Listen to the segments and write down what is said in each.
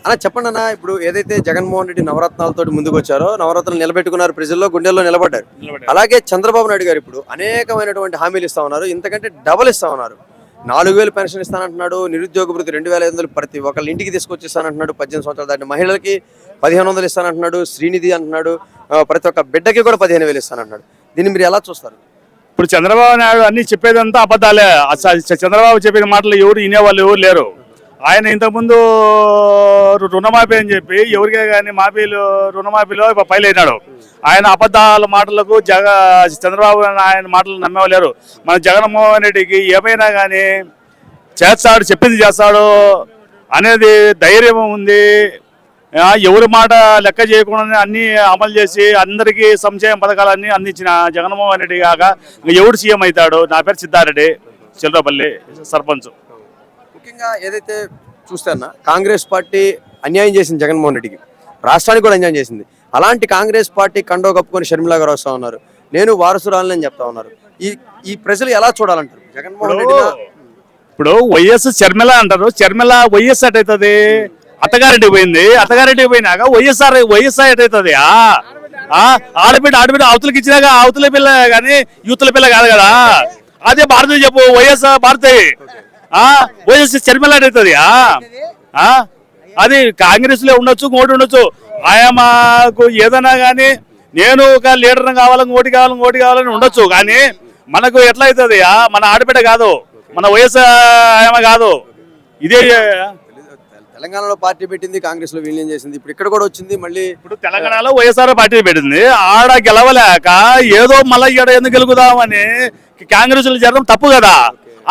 అలా చెప్పండి అన్న, ఇప్పుడు ఏదైతే జగన్మోహన్ రెడ్డి నవరత్నాలతో ముందుకు వచ్చారో, నవరత్నాలు నిలబెట్టుకున్నారు, ప్రజల్లో గుండెల్లో నిలబడ్డారు. అలాగే చంద్రబాబు నాయుడు గారు ఇప్పుడు అనేకమైనటువంటి హామీలు ఇస్తా ఉన్నారు, ఇంతకంటే డబుల్ ఇస్తా ఉన్నారు. 4,000 పెన్షన్ ఇస్తానంటున్నాడు, నిరుద్యోగ భృతి 2,500 ప్రతి ఒక్కళ్ళ ఇంటికి తీసుకొచ్చి ఇస్తానంటున్నాడు, 18 సంవత్సరాలు దాటిన మహిళలకి 1,500 ఇస్తానంటున్నాడు, శ్రీనిధి అంటున్నాడు, ప్రతి ఒక్క బిడ్డకి కూడా 15,000 ఇస్తానంటున్నాడు. దీన్ని మీరు ఎలా చూస్తారు? ఇప్పుడు చంద్రబాబు నాయుడు అన్ని చెప్పేదంతా అబద్ధాలే. చంద్రబాబు చెప్పిన మాటలు ఎవరు వినేవాళ్ళు ఎవరు లేరు. ఆయన ఇంతకుముందు రుణమాఫీ అని చెప్పి ఎవరికే కానీ రుణమాఫీలో పైలైనాడు. ఆయన అబద్ధాల మాటలకు చంద్రబాబు ఆయన మాటలు నమ్మేవాళ్ళు. మన జగన్మోహన్ రెడ్డికి ఏమైనా కానీ చేస్తాడు, చెప్పింది చేస్తాడు అనేది ధైర్యం ఉంది. ఎవరి మాట లెక్క చేయకుండా అన్ని అమలు చేసి అందరికీ సంక్షేమ పథకాలన్నీ అందించిన జగన్మోహన్ రెడ్డి కాక ఎవడు సీఎం అవుతాడు? నా పేరు సిద్ధారెడ్డి, చిల్లరపల్లి సర్పంచ్. ముఖ్యంగా ఏదైతే చూస్తానా, కాంగ్రెస్ పార్టీ అన్యాయం చేసింది జగన్మోహన్ రెడ్డికి, రాష్ట్రానికి కూడా అన్యాయం చేసింది. అలాంటి కాంగ్రెస్ పార్టీ కండో కప్పుకొని షర్మిలా గారు వస్తూ ఉన్నారు, నేను వారసురాలని చెప్తా ఉన్నారు. ఈ ప్రజలు ఎలా చూడాలంటారు జగన్మోహన్ రెడ్డి? ఇప్పుడు వైఎస్ షర్మిల అంటారు, షర్మిల వైఎస్ ఎటవుతుంది? అత్తగారెడ్డి పోయింది, అత్తగారెడ్డి పోయినాక వైఎస్ఆర్ ఎటవుతుంది? ఆడబిడ్డ అవతలకి ఇచ్చినాక అవతల పిల్ల కానీ యూతుల పిల్ల కాదు కదా. అదే భారతీయ చెప్పు, వైఎస్ భారతీయ వైఎస్ షర్మిల ఎటవుతుంది? అది కాంగ్రెస్ లో ఉండొచ్చు, ఇంకోటి ఉండొచ్చు. మాకు ఏదైనా కానీ నేను ఒక లీడర్ కావాలని ఓటు కావాలని ఉండొచ్చు, కానీ మనకు ఎట్లా అవుతుంది? మన ఆడబిడ్డ కాదు, మన వైఎస్ ఆయమ కాదు. ఇదే తెలంగాణలో పార్టీ పెట్టింది, కాంగ్రెస్ లో విలీనం చేసింది, ఇప్పుడు ఇక్కడ కూడా వచ్చింది. మళ్ళీ ఇప్పుడు తెలంగాణలో వైఎస్ఆర్ పార్టీ పెట్టింది, ఆడ గెలవలేక ఏదో మళ్ళీ ఈడ ఎందుకు గెలుగుదామని కాంగ్రెస్ లో జరగడం తప్పు కదా.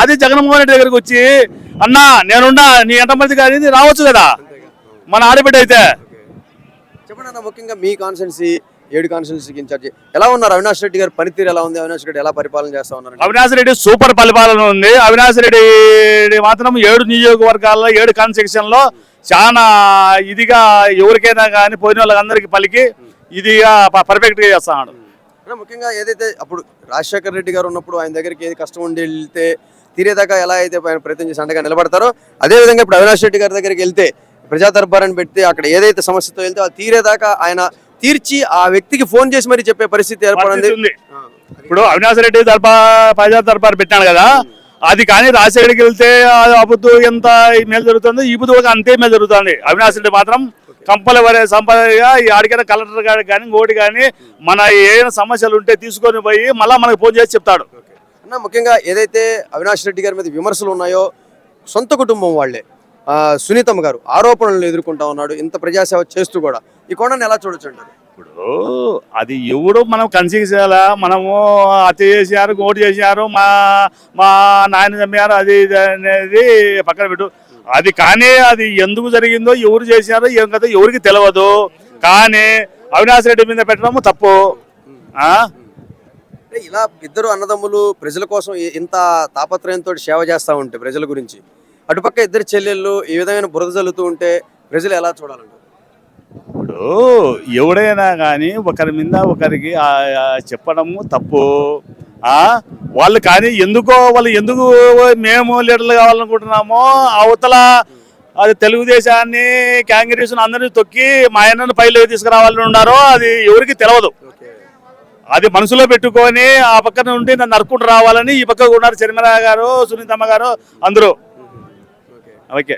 అది జగన్మోహన్ రెడ్డి దగ్గరకు వచ్చి అన్నా నేనున్నా, నీ ఎంతమంది కానీ రావచ్చు కదా మన ఆడబిడ్డ అయితే. చెప్పండి అన్న, ముఖ్యంగా మీ కాన్స్టిట్యున్సీ 7 కాన్స్టిట్యున్సీకి ఇన్ఛార్జి ఎలా ఉన్నారు? అవినాష్ రెడ్డి గారి పనితీరు ఎలా ఉంది? అవినాష్ రెడ్డి ఎలా పరిపాలన చేస్తా ఉన్నారు? అవినాష్ రెడ్డి సూపర్ పరిపాలన ఉంది. అవినాష్ రెడ్డి మాత్రం 7 నియోజకవర్గాల్లో 7 కాన్స్టిట్యూషన్ లో చాలా ఇదిగా ఎవరికైనా కానీ పోయిన వాళ్ళందరికీ పలికి ఇదిగా పర్ఫెక్ట్ గా చేస్తున్నాడు. ముఖ్యంగా ఏదైతే అప్పుడు రాజశేఖర రెడ్డి గారు ఉన్నప్పుడు ఆయన దగ్గరికి ఏది కష్టం ఉండి వెళ్తే తీరేదాకా ఎలా అయితే ఆయన ప్రయత్నం చేసి అండగా నిలబడతారో, అదేవిధంగా ఇప్పుడు అవినాష్ రెడ్డి గారి దగ్గరికి వెళ్తే ప్రజా దర్బారాన్ని పెడితే అక్కడ ఏదైతే సమస్యతో వెళ్తే అది తీరేదాకా ఆయన తీర్చి ఆ వ్యక్తికి ఫోన్ చేసి మరి చెప్పే పరిస్థితి ఏర్పడింది. ఇప్పుడు అవినాష్ రెడ్డి ప్రజా దర్బార్ పెట్టాను కదా, అది కానీ రాజశేఖర్కి వెళ్తే అబుద్ధు ఎంత మేలు జరుగుతుందో ఈ బుద్ధు అంతే మేలు జరుగుతుంది. అవినాష్ రెడ్డి మాత్రం కంపల్సరీ సంపదగా ఆడికైనా కలెక్టర్ గారికి కానీ ఇంకోటి కానీ మన ఏదైనా సమస్యలు ఉంటే తీసుకొని పోయి మళ్ళీ మనకు ఫోన్ చేసి చెప్తాడు. అన్న, ముఖ్యంగా ఏదైతే అవినాష్ రెడ్డి గారి మీద విమర్శలు ఉన్నాయో, సొంత కుటుంబం వాళ్ళే సునీతమ్మ గారు ఆరోపణలు ఎదుర్కొంటా ఉన్నాడు, ఇంత ప్రజాసేవ చేస్తూ కూడా. ఈ కోణాన్ని ఎలా చూడొచ్చు అంటారు? ఇప్పుడు అది ఎవడు మనం కన్సిడర్ చేయాలా? మనము హత్య చేశారు, ఓటు చేశారు, మా నాయన చంపారు, అది అనేది పక్కన పెట్టు. అది కానీ అది ఎందుకు జరిగిందో, ఎవరు చేశారో ఏం కదా ఎవరికి తెలియదు. కానీ అవినాష్ రెడ్డి మీద పెట్టడము తప్పు. ఇలా ఇద్దరు అన్నదమ్ములు ప్రజల కోసం ఇంత తాపత్రయంతో సేవ చేస్తూ ఉంటే ప్రజల గురించి, అటుపక్క ఇద్దరు చెల్లెళ్ళు ఈ విధమైన బురద జల్లుతూ ఉంటే ప్రజలు ఎలా చూడాలంటారు? ఇప్పుడు ఎవడైనా కానీ ఒకరి మీద ఒకరికి చెప్పడము తప్పు. వాళ్ళు కానీ వాళ్ళు ఎందుకు మేము లీడర్లు కావాలనుకుంటున్నామో, అవతల అది తెలుగుదేశాన్ని కాంగ్రెస్ అందరినీ తొక్కి మా ఆయనను పైలో తీసుకురావాలని ఉన్నారో అది ఎవరికి తెలియదు. అది మనసులో పెట్టుకొని ఆ పక్కన ఉండి నన్ను నరుక్కుంటూ రావాలని ఈ పక్కకు ఉన్నారు షర్మిల గారు, సునీతమ్మ గారు అందరూ. ఓకే.